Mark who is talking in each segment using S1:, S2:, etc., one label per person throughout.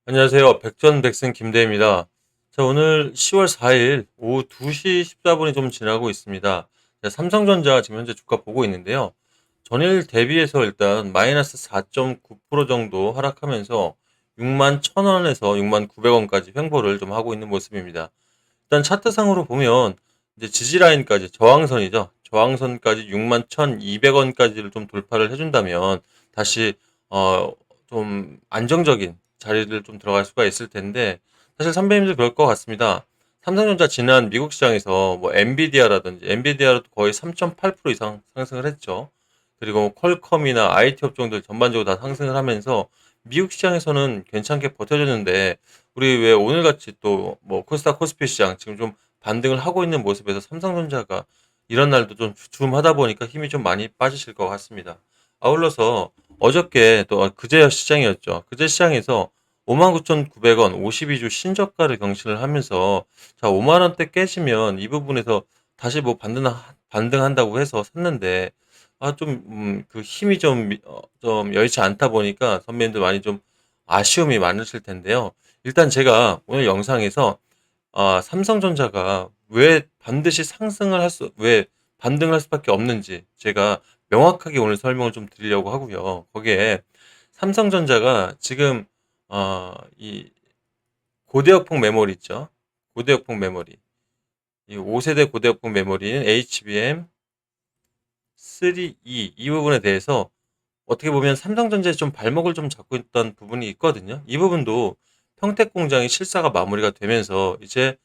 S1: 안녕하세요. 백전백승 김대입니다. 자, 오늘 10월 4일 오후 2시 14분이 좀 지나고 있습니다. 자, 삼성전자 지금 현재 주가 보고 있는데요. 전일 대비해서 일단 마이너스 4.9% 정도 하락하면서 6만 1,000원에서 6만 900원까지 횡보를 좀 하고 있는 모습입니다. 일단 차트상으로 보면 이제 지지 라인까지 저항선이죠. 저항선까지 6만 1,200원까지를 좀 돌파를 해준다면 다시 좀 안정적인 자리를 좀 들어갈 수가 있을 텐데 사실 선배님들 그럴 것 같습니다. 삼성전자 지난 미국 시장에서 뭐 엔비디아도 거의 3.8% 이상 상승을 했죠. 그리고 뭐 퀄컴이나 IT 업종들 전반적으로 다 상승을 하면서 미국 시장에서는 괜찮게 버텨줬는데 우리 왜 오늘같이 또 뭐 코스닥 코스피 시장 지금 좀 반등을 하고 있는 모습에서 삼성전자가 이런 날도 좀 주춤하다 보니까 힘이 좀 많이 빠지실 것 같습니다. 아울러서 어저께 또 그제 시장이었죠. 그제 시장에서 59,900원 52주 신저가를 경신을 하면서 자 5만 원대 깨지면 이 부분에서 다시 뭐 반등한다고 해서 샀는데 그 힘이 좀 여의치 않다 보니까 선배님들 많이 좀 아쉬움이 많으실 텐데요. 일단 제가 오늘 영상에서 삼성전자가 왜 반등을 할 수밖에 없는지 제가 명확하게 오늘 설명을 좀 드리려고 하고요. 거기에 삼성전자가 지금 이 고대역폭 메모리 있죠. 고대역폭 메모리. 이 5세대 고대역폭 메모리인 HBM 3E 이 부분에 대해서 어떻게 보면 삼성전자에 좀 발목을 좀 잡고 있던 부분이 있거든요. 이 부분도 평택 공장이 실사가 마무리가 되면서 이제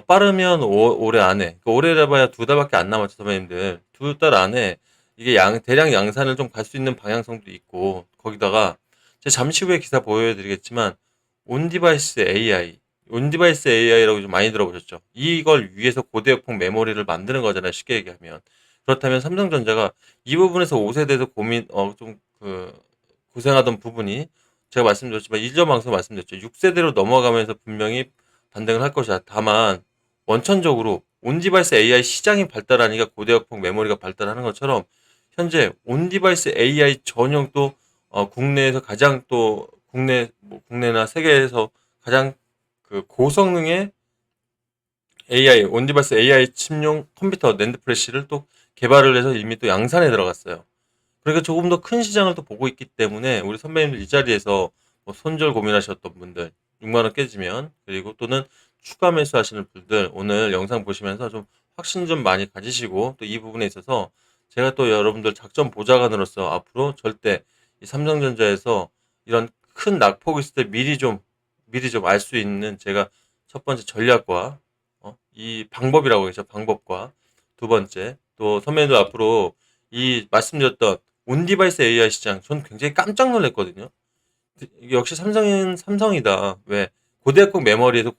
S1: 빠르면 올해 안에, 그 올해라 봐야 두 달밖에 안 남았죠, 선배님들. 두 달 안에 이게 대량 양산을 좀 갈 수 있는 방향성도 있고, 거기다가 제가 잠시 후에 기사 보여드리겠지만, 온디바이스 AI, 온디바이스 AI라고 좀 많이 들어보셨죠? 이걸 위해서 고대역폭 메모리를 만드는 거잖아요, 쉽게 얘기하면. 그렇다면 삼성전자가 이 부분에서 5세대에서 고생하던 부분이 제가 말씀드렸지만 일전 방송 말씀드렸죠. 6세대로 넘어가면서 분명히 반등을 할 것이다. 다만 원천적으로 온디바이스 AI 시장이 발달하니까 고대역폭 메모리가 발달하는 것처럼 현재 온디바이스 AI 전용 또 국내에서 가장 또 국내나 세계에서 가장 그 고성능의 AI 온디바이스 AI 칩용 컴퓨터 낸드 플래시를 또 개발을 해서 이미 또 양산에 들어갔어요. 그러니까 조금 더 큰 시장을 또 보고 있기 때문에 우리 선배님들 이 자리에서 뭐 손절 고민하셨던 분들 6만 원 깨지면 그리고 또는 추가 매수하시는 분들 오늘 영상 보시면서 좀 확신 좀 많이 가지시고 또 이 부분에 있어서 제가 또 여러분들 작전 보좌관으로서 앞으로 절대 이 삼성전자에서 이런 큰 낙폭이 있을 때 미리 좀 알 수 있는 제가 첫 번째 전략과 이 방법이라고 하죠. 방법과 두 번째 또 선배님들 앞으로 이 말씀드렸던 온디바이스 AI 시장 전 굉장히 깜짝 놀랐거든요. 역시 삼성은 삼성이다. 왜 고대역폭 메모리에서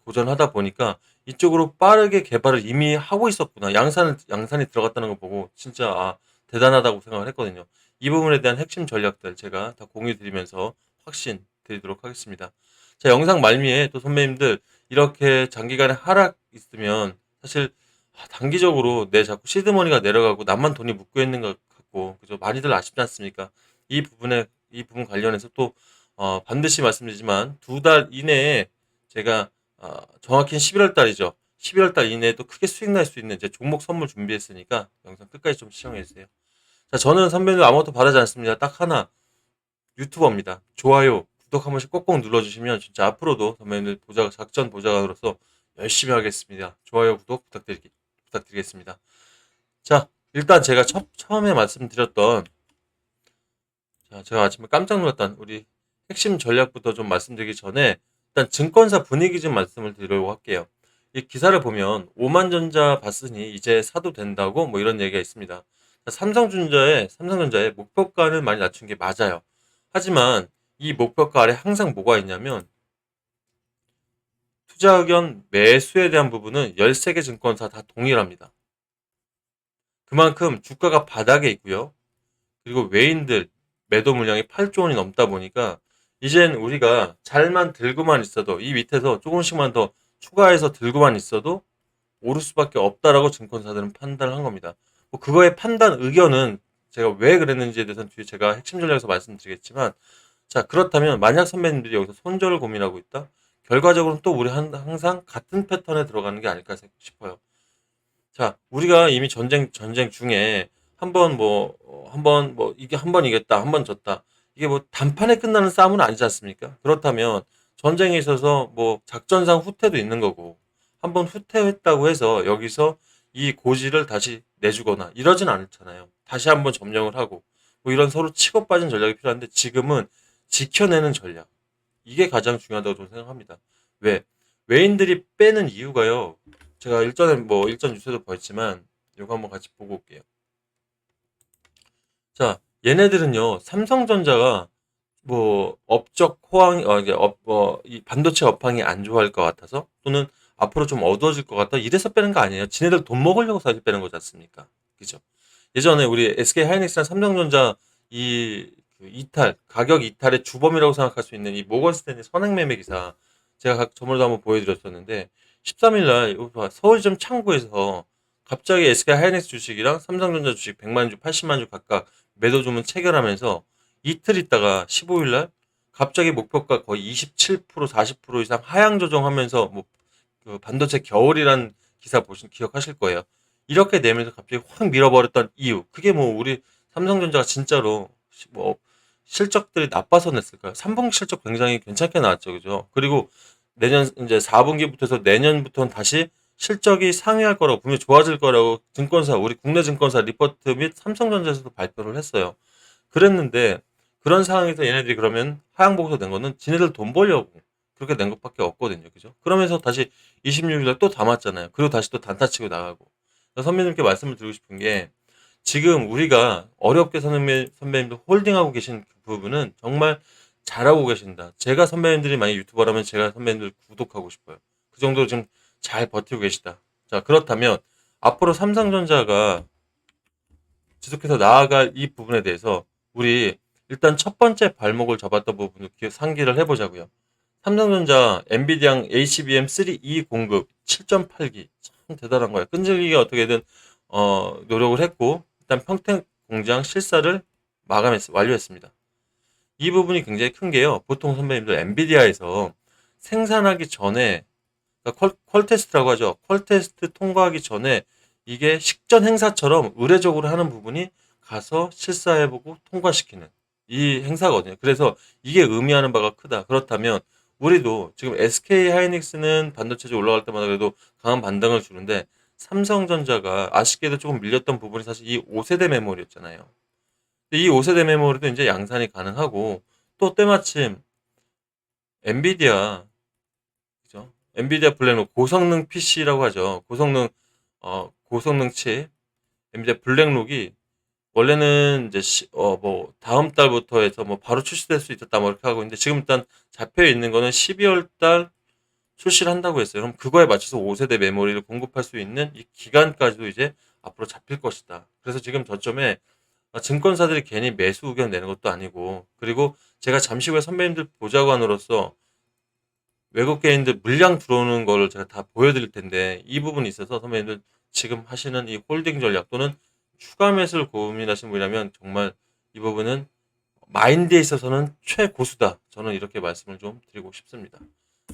S1: 고전하다 보니까 이쪽으로 빠르게 개발을 이미 하고 있었구나. 양산이 들어갔다는 거 보고 진짜 대단하다고 생각을 했거든요. 이 부분에 대한 핵심 전략들 제가 다 공유 드리면서 확신 드리도록 하겠습니다. 자, 영상 말미에 또 선배님들 이렇게 장기간의 하락 있으면 사실 단기적으로 내 자꾸 시드머니가 내려가고 나만 돈이 묶여 있는 것 같고 그죠? 많이들 아쉽지 않습니까? 이 부분 관련해서 또 반드시 말씀드리지만 두 달 이내에 제가 정확히는 11월 달이죠. 11월 달 이내에 또 크게 수익 날 수 있는 제 종목 선물 준비했으니까 영상 끝까지 좀 시청해 주세요. 자, 저는 선배님 아무것도 바라지 않습니다. 딱 하나 유튜버입니다. 좋아요, 구독 한 번씩 꼭꼭 눌러주시면 진짜 앞으로도 선배님들 작전 보좌관으로서 열심히 하겠습니다. 좋아요, 구독 부탁드리겠습니다. 자, 일단 제가 처음에 말씀드렸던 자, 제가 아침에 깜짝 놀랐던 우리 핵심 전략부터 좀 말씀드리기 전에 일단 증권사 분위기 좀 말씀을 드리려고 할게요. 이 기사를 보면 오만전자 봤으니 이제 사도 된다고 뭐 이런 얘기가 있습니다. 삼성전자의 목표가는 많이 낮춘 게 맞아요. 하지만 이 목표가 아래 항상 뭐가 있냐면 투자 의견 매수에 대한 부분은 13개 증권사 다 동일합니다. 그만큼 주가가 바닥에 있고요. 그리고 외인들 매도 물량이 8조 원이 넘다 보니까 이젠 우리가 잘만 들고만 있어도 이 밑에서 조금씩만 더 추가해서 들고만 있어도 오를 수밖에 없다라고 증권사들은 판단을 한 겁니다. 뭐 그거의 판단 의견은 제가 왜 그랬는지에 대해서는 뒤에 제가 핵심 전략에서 말씀드리겠지만 자, 그렇다면 만약 선배님들이 여기서 손절을 고민하고 있다? 결과적으로는 또 우리 항상 같은 패턴에 들어가는 게 아닐까 싶어요. 자, 우리가 이미 전쟁 중에 한번 이게 한 번 이겼다, 한 번 졌다. 이게 뭐 단판에 끝나는 싸움은 아니지 않습니까? 그렇다면 전쟁에 있어서 뭐 작전상 후퇴도 있는 거고, 한번 후퇴했다고 해서 여기서 이 고지를 다시 내주거나 이러진 않잖아요. 다시 한번 점령을 하고, 뭐 이런 서로 치고 빠진 전략이 필요한데 지금은 지켜내는 전략. 이게 가장 중요하다고 저는 생각합니다. 왜? 외인들이 빼는 이유가요. 제가 일전 뉴스에도 보였지만 이거 한번 같이 보고 올게요. 자, 얘네들은요. 삼성전자가 뭐 업적 호황 이게 이 반도체 업황이 안 좋아할 것 같아서 또는 앞으로 좀 어두워질 것 같다 이래서 빼는 거 아니에요. 지네들 돈 먹으려고 사실 빼는 거지 않습니까? 그죠? 예전에 우리 SK 하이닉스랑 삼성전자 그 이탈 가격 이탈의 주범이라고 생각할 수 있는 이 모건 스탠리 선행 매매 기사 제가 저번에도 한번 보여드렸었는데 13일 날 서울점 창구에서 갑자기 SK 하이닉스 주식이랑 삼성전자 주식 100만 주, 80만 주 각각 매도 주문 체결하면서 이틀 있다가 15일 날 갑자기 목표가 거의 27%, 40% 이상 하향 조정하면서 그 반도체 겨울이란 기사 기억하실 거예요. 이렇게 내면서 갑자기 확 밀어버렸던 이유. 그게 뭐 우리 삼성전자가 진짜로 뭐 실적들이 나빠서 냈을까요? 3분기 실적 굉장히 괜찮게 나왔죠. 그죠? 그리고 내년 이제 4분기부터 해서 내년부터는 다시 실적이 상회할 거라고 분명히 좋아질 거라고 우리 국내 증권사 리포트 및 삼성전자에서도 발표를 했어요. 그랬는데 그런 상황에서 얘네들이 그러면 하향 보고서 낸 거는 지네들 돈 벌려고 그렇게 낸 것밖에 없거든요. 그죠? 그러면서 다시 26일 날 또 담았잖아요. 그리고 다시 또 단타 치고 나가고. 선배님께 말씀을 드리고 싶은 게 지금 우리가 어렵게 선배님들 홀딩하고 계신 그 부분은 정말 잘하고 계신다. 제가 선배님들이 만약 유튜버라면 제가 선배님들 구독하고 싶어요. 그 정도로 지금 잘 버티고 계시다. 자, 그렇다면 앞으로 삼성전자가 지속해서 나아갈 이 부분에 대해서 우리 일단 첫 번째 발목을 잡았던 부분을 상기를 해보자고요. 삼성전자 엔비디아 HBM3E 공급 7.8기 참 대단한 거예요. 끈질기게 어떻게든 노력을 했고 일단 평택 공장 실사를 완료했습니다. 이 부분이 굉장히 큰 게요. 보통 선배님들 엔비디아에서 생산하기 전에 그러니까 퀄테스트라고 하죠. 퀄테스트 통과하기 전에 이게 식전 행사처럼 의례적으로 하는 부분이 가서 실사해보고 통과시키는 이 행사거든요. 그래서 이게 의미하는 바가 크다. 그렇다면 우리도 지금 SK 하이닉스는 반도체주 올라갈 때마다 그래도 강한 반등을 주는데 삼성전자가 아쉽게도 조금 밀렸던 부분이 사실 이 5세대 메모리였잖아요. 이 5세대 메모리도 이제 양산이 가능하고 또 때마침 엔비디아 그죠? 엔비디아 블랙록 고성능 PC라고 하죠. 고성능 칩 엔비디아 블랙록이 원래는 이제 뭐 다음 달부터 해서 뭐 바로 출시될 수 있었다 뭐 이렇게 하고 있는데 지금 일단 잡혀 있는 거는 12월 달 출시를 한다고 했어요. 그럼 그거에 맞춰서 5세대 메모리를 공급할 수 있는 이 기간까지도 이제 앞으로 잡힐 것이다. 그래서 지금 저점에 증권사들이 괜히 매수 의견 내는 것도 아니고 그리고 제가 잠시 후에 선배님들 보좌관으로서 외국 개인들 물량 들어오는 거를 제가 다 보여드릴 텐데 이 부분이 있어서 선배님들 지금 하시는 이 홀딩 전략 또는 추가 매수를 고민하시는 분이라면 정말 이 부분은 마인드에 있어서는 최고수다. 저는 이렇게 말씀을 좀 드리고 싶습니다.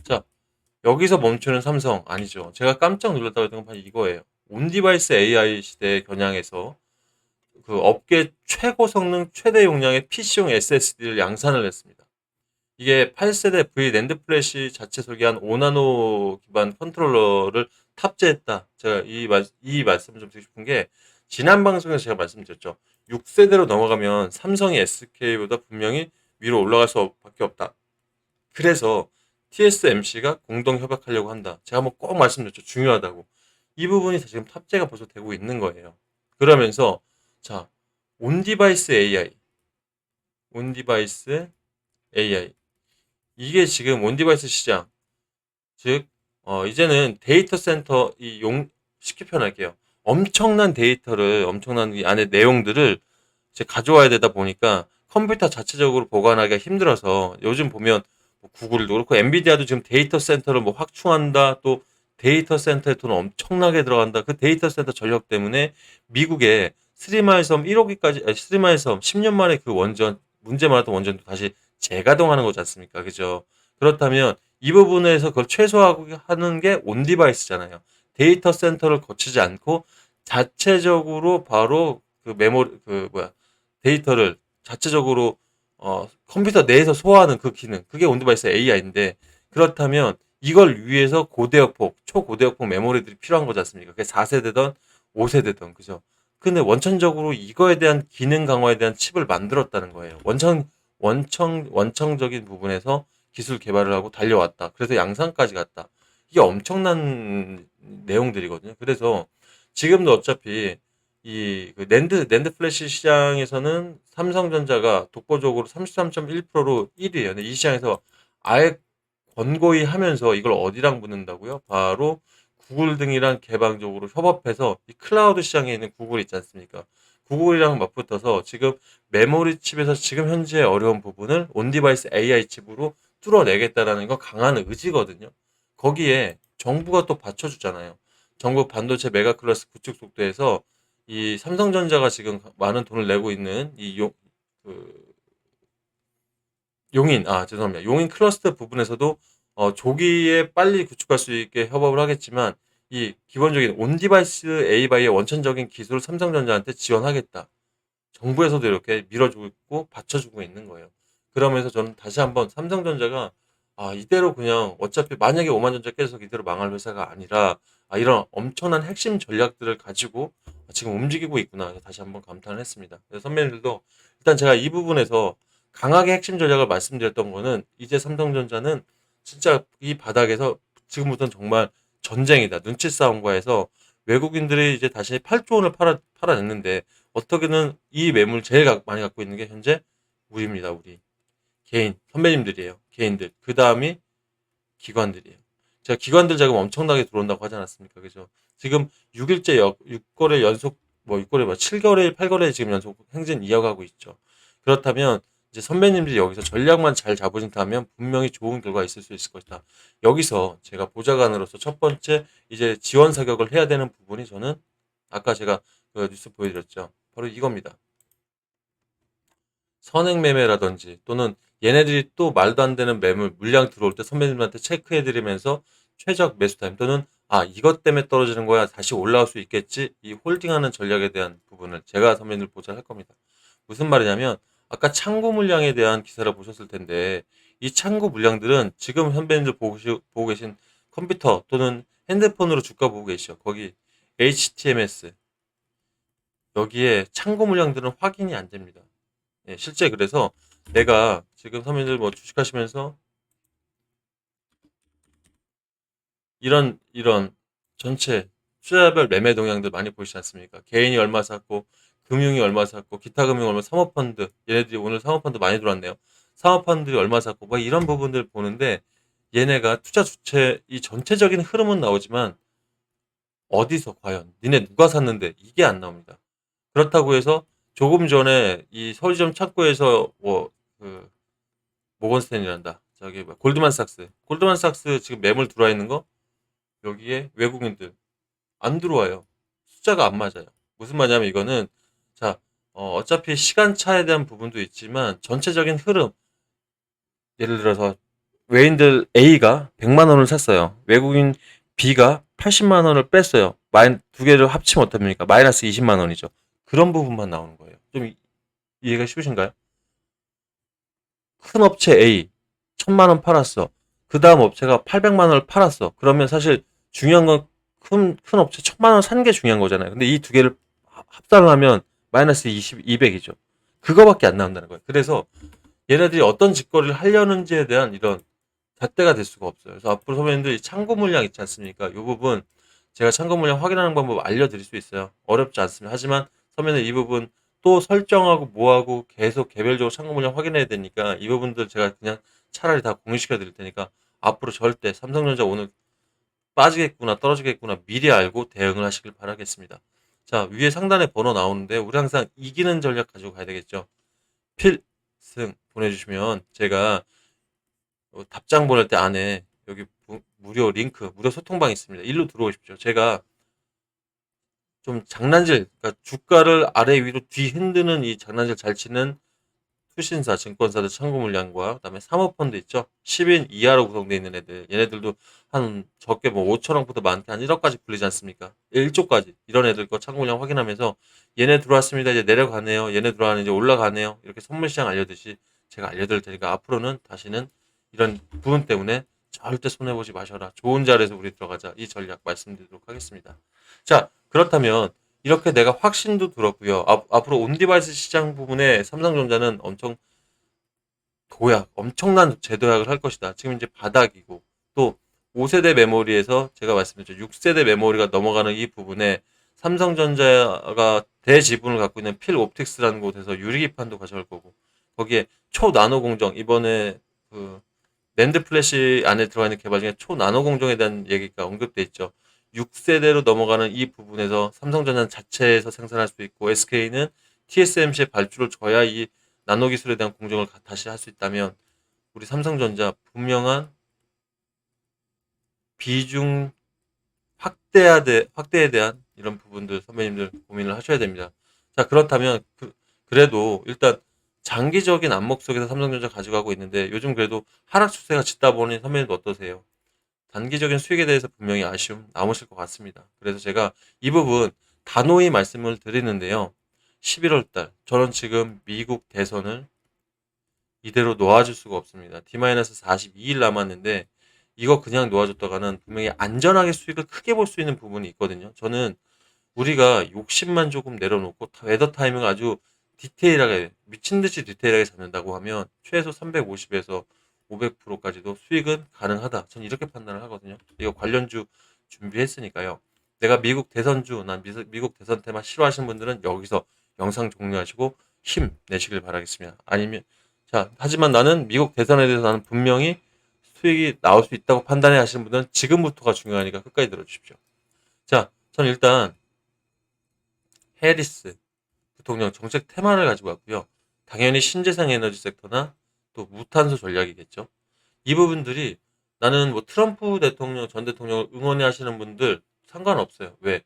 S1: 자, 여기서 멈추는 삼성 아니죠. 제가 깜짝 놀랐다고 했던 건 바로 이거예요. 온디바이스 AI 시대에 겨냥해서 그 업계 최고 성능 최대 용량의 PC용 SSD를 양산을 했습니다. 이게 8세대 V 랜드 플래시 자체 설계한 5나노 기반 컨트롤러를 탑재했다. 제가 이 말씀을 좀 드리고 싶은 게 지난 방송에서 제가 말씀드렸죠. 6세대로 넘어가면 삼성이 SK보다 분명히 위로 올라갈 수밖에 없다. 그래서 TSMC가 공동 협약하려고 한다. 제가 한번 꼭 말씀드렸죠. 중요하다고. 이 부분이 지금 탑재가 벌써 되고 있는 거예요. 그러면서 자, 온디바이스 AI, 온디바이스 AI 이게 지금 온디바이스 시장, 즉, 이제는 데이터 센터, 쉽게 표현할게요. 엄청난 이 안에 내용들을 이제 가져와야 되다 보니까 컴퓨터 자체적으로 보관하기가 힘들어서 요즘 보면 뭐 구글도 그렇고 엔비디아도 지금 데이터 센터를 뭐 확충한다. 또 데이터 센터에 돈 엄청나게 들어간다. 그 데이터 센터 전력 때문에 미국의 스리마일 섬 1호기까지, 스리마일 섬 10년 만에 그 문제 많았던 원전도 다시 재가동하는 거지 않습니까? 그죠? 그렇다면 이 부분에서 그걸 최소화하는 게 온디바이스잖아요. 데이터 센터를 거치지 않고 자체적으로 바로 그 메모리 그 뭐야 데이터를 자체적으로 컴퓨터 내에서 소화하는 그 기능 그게 온디바이스 AI인데 그렇다면 이걸 위해서 고대역폭 초고대역폭 메모리들이 필요한 거지 않습니까? 그게 4세대든 5세대든 그죠? 근데 원천적으로 이거에 대한 기능 강화에 대한 칩을 만들었다는 거예요. 원청적인 부분에서 기술 개발을 하고 달려왔다. 그래서 양산까지 갔다. 이게 엄청난 내용들이거든요. 그래서 지금도 어차피 이그 낸드 플래시 시장에서는 삼성전자가 독보적으로 33.1%로 1위예요. 근데 이 시장에서 아예 권고히 하면서 이걸 어디랑 붙는다고요? 바로 구글 등이랑 개방적으로 협업해서 이 클라우드 시장에 있는 구글 있지 않습니까? 구글이랑 맞붙어서 지금 메모리 칩에서 지금 현재 어려운 부분을 온디바이스 AI 칩으로 뚫어내겠다라는 거 강한 의지거든요. 거기에 정부가 또 받쳐주잖아요. 정부 반도체 메가클러스 구축 속도에서 이 삼성전자가 지금 많은 돈을 내고 있는 그 죄송합니다. 용인 클러스터 부분에서도 조기에 빨리 구축할 수 있게 협업을 하겠지만 이 기본적인 온디바이스 A바이의 원천적인 기술을 삼성전자한테 지원하겠다. 정부에서도 이렇게 밀어주고 있고 받쳐주고 있는 거예요. 그러면서 저는 다시 한번 삼성전자가 이대로 그냥 어차피 만약에 오만전자 깨져서 이대로 망할 회사가 아니라 이런 엄청난 핵심 전략들을 가지고 지금 움직이고 있구나. 다시 한번 감탄을 했습니다. 그래서 선배님들도 일단 제가 이 부분에서 강하게 핵심 전략을 말씀드렸던 거는 이제 삼성전자는 진짜 이 바닥에서 지금부터는 정말 전쟁이다. 눈치 싸움과 해서 외국인들이 이제 다시 8조 원을 팔아냈는데 어떻게든 이 매물 제일 많이 갖고 있는 게 현재 우리입니다. 우리 개인 선배님들이에요. 개인들. 그 다음이 기관들이에요. 제가 기관들 자금 엄청나게 들어온다고 하지 않았습니까? 그죠? 지금 6일째 6거래 연속 6거래 7거래 8거래 지금 연속 행진 이어가고 있죠. 그렇다면 이제 선배님들이 여기서 전략만 잘 잡으신다면 분명히 좋은 결과 있을 수 있을 것이다. 여기서 제가 보좌관으로서 첫 번째 이제 지원 사격을 해야 되는 부분이 저는 아까 제가 그 뉴스 보여드렸죠. 바로 이겁니다. 선행 매매라든지 또는 얘네들이 또 말도 안 되는 매물 물량 들어올 때 선배님한테 체크해드리면서 최적 매수 타임 또는 이것 때문에 떨어지는 거야 다시 올라올 수 있겠지 이 홀딩하는 전략에 대한 부분을 제가 선배님들 보좌할 겁니다. 무슨 말이냐면 아까 창고 물량에 대한 기사를 보셨을 텐데 이 창고 물량들은 지금 선배님들 보고 계신 컴퓨터 또는 핸드폰으로 주가 보고 계시죠. 거기 HTMS 여기에 창고 물량들은 확인이 안 됩니다. 예, 실제 그래서 내가 지금 선배님들 뭐 주식하시면서 이런 전체 투자별 매매 동향들 많이 보시지 않습니까? 개인이 얼마 샀고 금융이 얼마 샀고 기타 금융 얼마 사모펀드 얘네들이 오늘 사모펀드 많이 들어왔네요. 사모펀드들이 얼마 샀고 뭐 이런 부분들 보는데 얘네가 투자 주체 이 전체적인 흐름은 나오지만 어디서 과연 니네 누가 샀는데 이게 안 나옵니다. 그렇다고 해서 조금 전에 이 서울지점 창고에서 그 모건스탠리란다. 저기 뭐 골드만삭스 지금 매물 들어와 있는 거 여기에 외국인들 안 들어와요. 숫자가 안 맞아요. 무슨 말이냐면 이거는 자 어차피 시간차에 대한 부분도 있지만 전체적인 흐름 예를 들어서 외인들 A가 100만 원을 샀어요. 외국인 B가 80만 원을 뺐어요. 두 개를 합치면 어떻습니까? 마이너스 20만 원이죠. 그런 부분만 나오는 거예요. 좀 이해가 쉬우신가요? 큰 업체 A 1000만 원 팔았어. 그 다음 업체가 800만 원을 팔았어. 그러면 사실 중요한 건 큰 업체 1000만 원 산 게 중요한 거잖아요. 근데 이 두 개를 합산을 하면 마이너스 200이죠. 그거밖에 안 나온다는 거예요. 그래서 얘네들이 어떤 짓거리를 하려는지에 대한 이런 잣대가 될 수가 없어요. 그래서 앞으로 선배님들 창고 물량 있지 않습니까? 이 부분 제가 창고 물량 확인하는 방법 알려드릴 수 있어요. 어렵지 않습니다. 하지만 선배님 이 부분 또 설정하고 뭐하고 계속 개별적으로 창고 물량 확인해야 되니까 이 부분들 제가 그냥 차라리 다 공유시켜 드릴 테니까 앞으로 절대 삼성전자 오늘 빠지겠구나 떨어지겠구나 미리 알고 대응을 하시길 바라겠습니다. 자 위에 상단에 번호 나오는데 우리 항상 이기는 전략 가지고 가야 되겠죠. 필승 보내주시면 제가 답장 보낼 때 안에 여기 무료 링크, 무료 소통방 있습니다. 일로 들어오십시오. 제가 좀 장난질, 그러니까 주가를 아래 위로 뒤 흔드는 이 장난질 잘 치는 투신사, 증권사들 청구 물량과 그다음에 사모펀드 있죠. 10인 이하로 구성되어 있는 애들. 얘네들도 한 적게 뭐 5천억부터 많게 한 1억까지 불리지 않습니까? 1조까지. 이런 애들 거 청구 물량 확인하면서 얘네 들어왔습니다. 이제 내려가네요. 얘네 들어와는 이제 올라가네요. 이렇게 선물 시장 알려듯이 제가 알려드릴 테니까 앞으로는 다시는 이런 부분 때문에 절대 손해보지 마셔라. 좋은 자리에서 우리 들어가자. 이 전략 말씀드리도록 하겠습니다. 자, 그렇다면 이렇게 내가 확신도 들었고요. 앞으로 온디바이스 시장 부분에 삼성전자는 엄청난 재도약을 할 것이다. 지금 이제 바닥이고 또 5세대 메모리에서 제가 말씀드렸죠. 6세대 메모리가 넘어가는 이 부분에 삼성전자가 대지분을 갖고 있는 필 옵틱스라는 곳에서 유리기판도 가져갈 거고 거기에 초나노 공정 이번에 그 낸드 플래시 안에 들어가 있는 개발 중에 초나노 공정에 대한 얘기가 언급돼 있죠. 6세대로 넘어가는 이 부분에서 삼성전자는 자체에서 생산할 수 있고 SK는 TSMC의 발주를 줘야 이 나노 기술에 대한 공정을 다시 할 수 있다면 우리 삼성전자 분명한 비중 확대에 대한 이런 부분들 선배님들 고민을 하셔야 됩니다. 자, 그렇다면 그래도 일단 장기적인 안목 속에서 삼성전자 가져가고 있는데 요즘 그래도 하락 추세가 짙다 보니 선배님도 어떠세요? 단기적인 수익에 대해서 분명히 아쉬움 남으실 것 같습니다. 그래서 제가 이 부분 단호히 말씀을 드리는데요. 11월 달 저는 지금 미국 대선을 이대로 놓아줄 수가 없습니다. D-42일 남았는데 이거 그냥 놓아줬다가는 분명히 안전하게 수익을 크게 볼 수 있는 부분이 있거든요. 저는 우리가 욕심만 조금 내려놓고 웨더 타이밍을 아주 디테일하게 미친 듯이 디테일하게 잡는다고 하면 최소 350에서 500%까지도 수익은 가능하다. 저는 이렇게 판단을 하거든요. 이거 관련주 준비했으니까요. 내가 미국 대선주, 난 미국 대선 테마 싫어하시는 분들은 여기서 영상 종료하시고 힘 내시길 바라겠습니다. 아니면 자, 하지만 나는 미국 대선에 대해서 나는 분명히 수익이 나올 수 있다고 판단해 하시는 분들은 지금부터가 중요하니까 끝까지 들어주십시오. 자, 저는 일단 해리스 부통령 정책 테마를 가지고 왔고요. 당연히 신재생 에너지 섹터나 또 무탄소 전략이겠죠. 이 부분들이 나는 뭐 트럼프 대통령 전 대통령을 응원해 하시는 분들 상관없어요. 왜?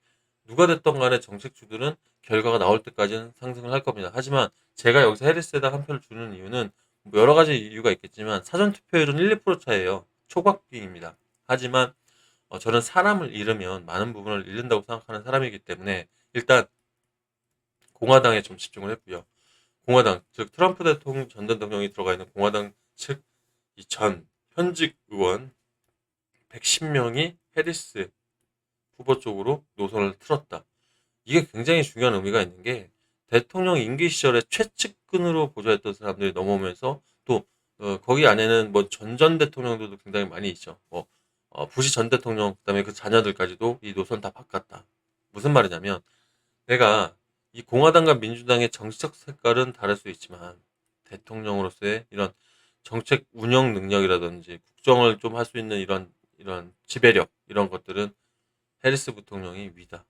S1: 누가 됐던 간에 정책주들은 결과가 나올 때까지는 상승을 할 겁니다. 하지만 제가 여기서 해리스에다 한 표를 주는 이유는 뭐 여러 가지 이유가 있겠지만 사전 투표율은 1, 2% 차이예요. 초박빙입니다. 하지만 저는 사람을 잃으면 많은 부분을 잃는다고 생각하는 사람이기 때문에 일단 공화당에 좀 집중을 했고요. 공화당, 즉 트럼프 대통령 전 대통령이 들어가 있는 공화당 측 이 전 현직 의원 110명이 해리스 후보 쪽으로 노선을 틀었다. 이게 굉장히 중요한 의미가 있는 게 대통령 임기 시절에 최측근으로 보좌했던 사람들이 넘어오면서 또 거기 안에는 뭐 전 대통령들도 굉장히 많이 있죠. 뭐 부시 전 대통령 그다음에 그 자녀들까지도 이 노선 다 바꿨다. 무슨 말이냐면 내가 이 공화당과 민주당의 정치적 색깔은 다를 수 있지만 대통령으로서의 이런 정책 운영 능력이라든지 국정을 좀 할 수 있는 이런 지배력 이런 것들은 해리스 부통령이 위다.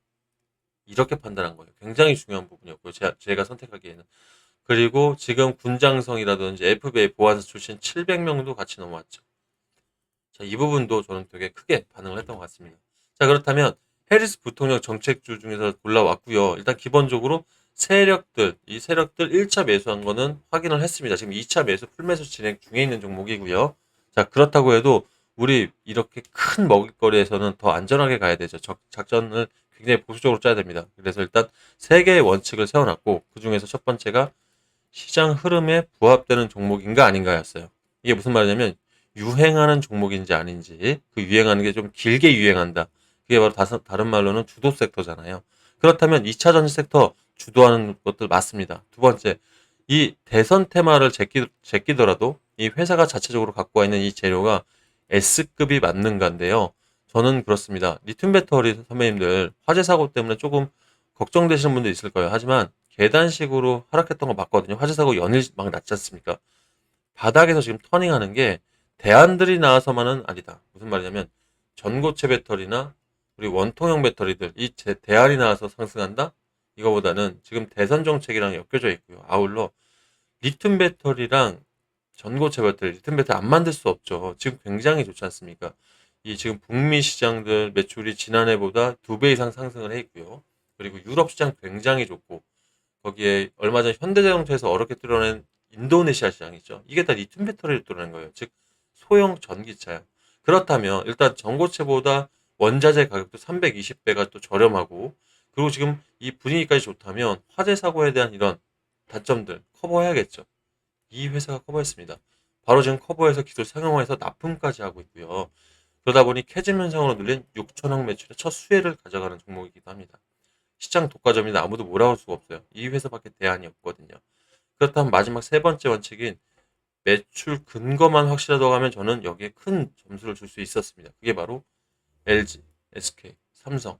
S1: 이렇게 판단한 거예요. 굉장히 중요한 부분이었고요. 제가 선택하기에는. 그리고 지금 군장성이라든지 FBI 보안사 출신 700명도 같이 넘어왔죠. 자, 이 부분도 저는 되게 크게 반응을 했던 것 같습니다. 자, 그렇다면 해리스 부통령 정책주 중에서 골라왔고요. 일단 기본적으로 이 세력들 1차 매수한 거는 확인을 했습니다. 지금 2차 매수, 풀매수 진행 중에 있는 종목이고요. 자, 그렇다고 해도 우리 이렇게 큰 먹을거리에서는 더 안전하게 가야 되죠. 작전을 굉장히 보수적으로 짜야 됩니다. 그래서 일단 세 개의 원칙을 세워놨고 그 중에서 첫 번째가 시장 흐름에 부합되는 종목인가 아닌가였어요. 이게 무슨 말이냐면 유행하는 종목인지 아닌지 그 유행하는 게 좀 길게 유행한다. 그게 바로 다른 말로는 주도 섹터잖아요. 그렇다면 2차 전지 섹터 주도하는 것들 맞습니다. 두 번째, 이 대선 테마를 제끼더라도 이 회사가 자체적으로 갖고 와 있는 이 재료가 S급이 맞는가인데요. 저는 그렇습니다. 리튬 배터리 선배님들 화재 사고 때문에 조금 걱정되시는 분도 있을 거예요. 하지만 계단식으로 하락했던 거 봤거든요. 화재 사고 연일 막 났지 않습니까? 바닥에서 지금 터닝하는 게 대안들이 나와서만은 아니다. 무슨 말이냐면 전고체 배터리나 우리 원통형 배터리들 이 대안이 나와서 상승한다? 이거보다는 지금 대선 정책이랑 엮여져 있고요. 아울러 리튬 배터리랑 전고체 배터리, 리튬 배터리 안 만들 수 없죠. 지금 굉장히 좋지 않습니까? 이 지금 북미 시장들 매출이 지난해보다 2배 이상 상승을 해 있고요. 그리고 유럽 시장 굉장히 좋고 거기에 얼마 전 현대자동차에서 어렵게 뚫어낸 인도네시아 시장이죠. 이게 다 리튬 배터리를 뚫는 거예요. 즉 소형 전기차예요. 그렇다면 일단 전고체보다 원자재 가격도 320배가 또 저렴하고, 그리고 지금 이 분위기까지 좋다면 화재 사고에 대한 이런 단점들 커버해야겠죠. 이 회사가 커버했습니다. 바로 지금 커버해서 기술 상용화해서 납품까지 하고 있고요. 그러다 보니 캐즘 현상으로 눌린 6천억 매출의 첫 수혜를 가져가는 종목이기도 합니다. 시장 독과점이나 아무도 뭐라 할 수가 없어요. 이 회사밖에 대안이 없거든요. 그렇다면 마지막 세 번째 원칙인 매출 근거만 확실하다고 하면 저는 여기에 큰 점수를 줄 수 있었습니다. 그게 바로 LG, SK, 삼성.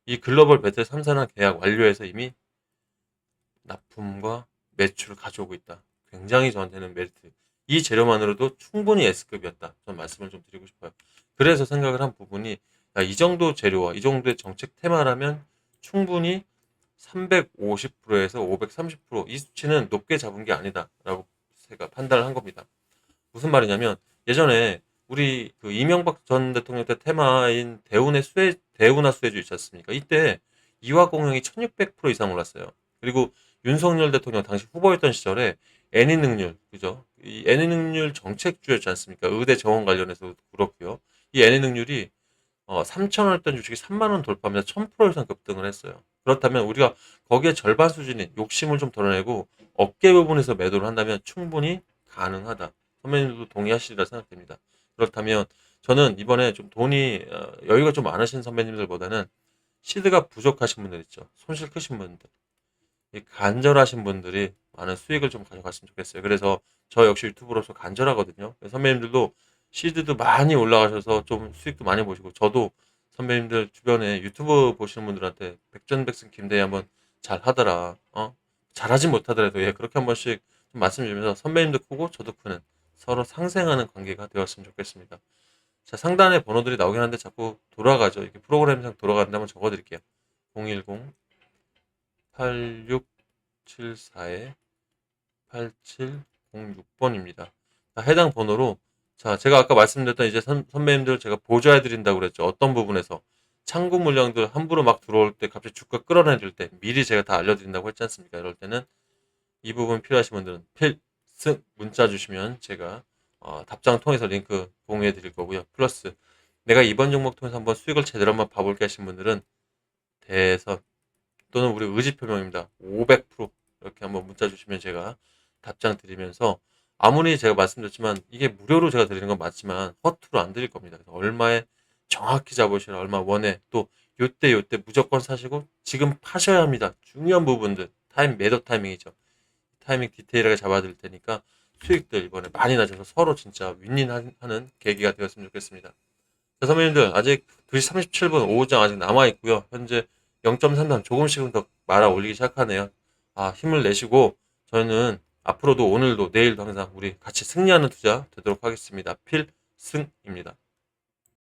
S1: 이 글로벌 배터리 3사는 계약 완료해서 이미 납품과 매출을 가져오고 있다. 굉장히 저한테는 메리트. 이 재료만으로도 충분히 S급이었다. 저는 말씀을 좀 드리고 싶어요. 그래서 생각을 한 부분이, 야, 이 정도 재료와 이 정도의 정책 테마라면 충분히 350%에서 530%이 수치는 높게 잡은 게 아니다라고 제가 판단을 한 겁니다. 무슨 말이냐면 예전에 우리 그 이명박 전 대통령 때 테마인 대운하 수혜주 있지 않습니까? 이때 이화 공영이 1600% 이상 올랐어요. 그리고 윤석열 대통령 당시 후보였던 시절에 애니능률, 그죠? 이 애니능률 정책주였지 않습니까? 의대 정원 관련해서도 그렇고요. 이 애니능률이 3,000원했던 주식이 3만 원 돌파하면서 1000% 이상 급등을 했어요. 그렇다면 우리가 거기에 절반 수준인 욕심을 좀 덜어내고 어깨 부분에서 매도를 한다면 충분히 가능하다. 선배님들도 동의하시리라 생각됩니다. 그렇다면 저는 이번에 좀 돈이 여유가 좀 많으신 선배님들보다는 시드가 부족하신 분들 있죠. 손실 크신 분들, 이 간절하신 분들이 많은 수익을 좀 가져갔으면 좋겠어요. 그래서 저 역시 유튜브로서 간절하거든요. 선배님들도 시드도 많이 올라가셔서 좀 수익도 많이 보시고, 저도 선배님들 주변에 유튜브 보시는 분들한테 백전백승 김대희 한번 잘 하더라. 잘하진 못하더라도 예, 그렇게 한 번씩 좀 말씀드리면서 선배님도 크고 저도 크는 서로 상생하는 관계가 되었으면 좋겠습니다. 자, 상단에 번호들이 나오긴 하는데 자꾸 돌아가죠. 이렇게 프로그램상 돌아가는데 한번 적어드릴게요. 010 8674에 8706번입니다. 해당 번호로, 자, 제가 아까 말씀드렸던 이제 선배님들 제가 보조해 드린다고 그랬죠. 어떤 부분에서 창구 물량들 함부로 막 들어올 때 갑자기 주가 끌어내릴 때 미리 제가 다 알려드린다고 했지 않습니까? 이럴 때는 이 부분 필요하신 분들은 필승 문자 주시면 제가 답장 통해서 링크 공유해 드릴 거고요. 플러스 내가 이번 종목 통해서 한번 수익을 제대로 한번 봐볼게 하신 분들은 대선 또는 우리 의지 표명입니다. 500% 이렇게 한번 문자 주시면 제가 답장 드리면서, 아무리 제가 말씀드렸지만 이게 무료로 제가 드리는 건 맞지만 허투루 안 드릴 겁니다. 그래서 얼마에 정확히 잡으시라, 얼마 원에, 또 요때 무조건 사시고 지금 파셔야 합니다. 중요한 부분들 매도 타이밍이죠. 타이밍 디테일하게 잡아드릴 테니까 수익들 이번에 많이 나셔서 서로 진짜 윈윈하는 계기가 되었으면 좋겠습니다. 자, 선배님들 아직 2시 37분 5장 아직 남아있고요. 현재 0.33 조금씩은 더 말아 올리기 시작하네요. 힘을 내시고 저희는 앞으로도 오늘도 내일도 항상 우리 같이 승리하는 투자 되도록 하겠습니다. 필승입니다.